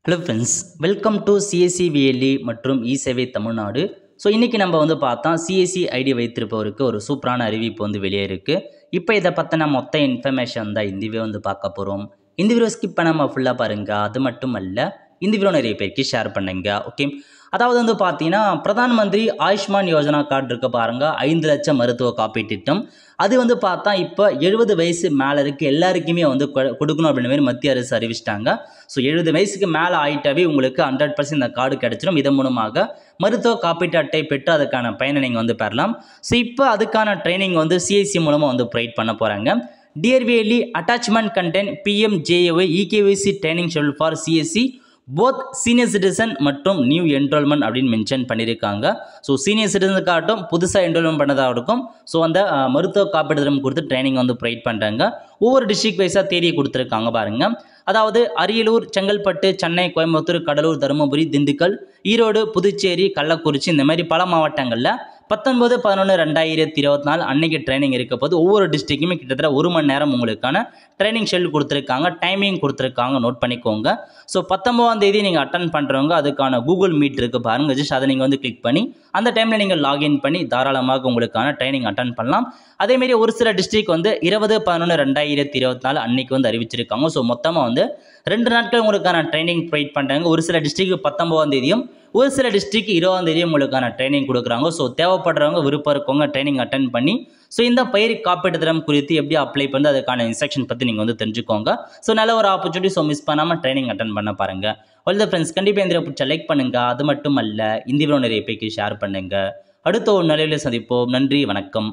Hello friends, welcome to CSC VLE மற்றும் இ-சேவை Tamil Nadu. So இன்றைக்கி நம்ம பார்த்தா சிஎஸ்சி ஐடி வைத்திருப்பவருக்கு ஒரு சூப்பரான அறிவிப்பு வெளியே இருக்குது. இப்போ இதை பற்றின மொத்த இன்ஃபர்மேஷன் தான் இந்த வீடியோ பார்க்க போகிறோம். இந்த வீடியோ ஸ்கிப் பண்ணாமல் ஃபுல்லாக பாருங்கள். அது மட்டும் அல்ல, இந்த வீடியோ நிறைய பேருக்கு ஷேர் பண்ணுங்க. ஓகே, அதாவது பார்த்தீங்கன்னா பிரதான் மந்திரி ஆயுஷ்மான் யோஜனா கார்டு இருக்க பாருங்கள், 5 லட்சம் மருத்துவ காப்பீட்டு திட்டம். அது பார்த்தா இப்போ 70 வயசு மேலே இருக்குது எல்லாருக்குமே கொடுக்கணும் அப்படின்ற மாதிரி மத்திய அரசு அறிவிச்சிட்டாங்க. ஸோ 70 வயசுக்கு மேலே ஆகிட்டாவே உங்களுக்கு 100% இந்த கார்டு கிடச்சிடும். இதன் மூலமாக மருத்துவ காப்பீட்டு அட்டை பெற்று அதுக்கான பயனை நீங்கள் பெறலாம். ஸோ இப்போ அதுக்கான ட்ரைனிங் சிஎஸ்சி மூலமாக ப்ரொவைட் பண்ண போகிறாங்க. டிஆர்விஎல்இ attachment content PMJAY eKYC training schedule for CSC both senior citizen மற்றும் நியூ என்ரோல்மெண்ட் அப்படின்னு மென்ஷன் பண்ணியிருக்காங்க. ஸோ சீனியர் சிட்டிசனுக்காகட்டும் புதுசாக என்ரோல்மெண்ட் பண்ணதாக இருக்கும். ஸோ அந்த மருத்துவ காப்பீடு திட்டம் கொடுத்து ட்ரைனிங் ப்ரொவைட் பண்ணுறாங்க. ஒவ்வொரு டிஸ்ட்ரிக்ட் வைஸாக தேதியை கொடுத்துருக்காங்க பாருங்கள். அதாவது அரியலூர், செங்கல்பட்டு, சென்னை, கோயம்புத்தூர், கடலூர், தருமபுரி, திண்டுக்கல், ஈரோடு, புதுச்சேரி, கள்ளக்குறிச்சி இந்த மாதிரி பல மாவட்டங்களில் 19/11/2024 அன்னைக்கு ட்ரைனிங் இருக்க போது ஒவ்வொரு டிஸ்ட்ரிக்ட்டுமே கிட்டத்தட்ட 1 மணி நேரம் உங்களுக்கான ட்ரைனிங் ஷெட்யூல் கொடுத்துருக்காங்க. டைமிங் கொடுத்துருக்காங்க, நோட் பண்ணிக்கோங்க. ஸோ 19ஆம் தேதி நீங்கள் அட்டன் பண்ணுறவங்க அதுக்கான கூகுள் மீட் இருக்குது பாருங்கள், ஜஸ்ட் அதை நீங்கள் கிளிக் பண்ணி அந்த டைமில் நீங்கள் லாகின் பண்ணி தாராளமாக உங்களுக்கான ட்ரைனிங் அட்டன் பண்ணலாம். அதேமாரி ஒரு சில டிஸ்ட்ரிக்ட் 20/11/2024 அன்னைக்கு அறிவிச்சிருக்காங்க. ஸோ மொத்தமாக 2 நாட்கள் உங்களுக்கான ட்ரைனிங் ப்ரொவைட் பண்ணுறாங்க. ஒரு சில டிஸ்ட்ரிக்ட் 19ஆம் தேதியும் ஒரு சில டிஸ்ட்ரிக்ட் 20ஆம் தேதியும் உங்களுக்கான ட்ரைனிங் கொடுக்குறாங்க. ஸோ தேவைப்படுறவங்க விருப்பம் இருக்கவங்க ட்ரைனிங் அட்டன் பண்ணி ஸோ இந்த பயிர் காப்பீட்டு திட்டம் குறித்து எப்படி அப்ளை பண்ணி அதுக்கான இன்ஸ்ட்ரக்ஷன் பற்றி நீங்கள் தெரிஞ்சுக்கோங்க. ஸோ நல்ல ஒரு ஆப்பர்ச்சுனிட்டி. ஸோ மிஸ் பண்ணாமல் ட்ரைனிங் அட்டன் பண்ண பாருங்கள். ஆல் த ஃப்ரெண்ட்ஸ், கண்டிப்பாக இந்த பிடிச்ச லைக் பண்ணுங்கள். அது மட்டும் அல்ல, இந்த வீடியோ நிறைய பேருக்கு ஷேர் பண்ணுங்கள். அடுத்த ஒரு நிலையில் சந்திப்போம். நன்றி, வணக்கம்.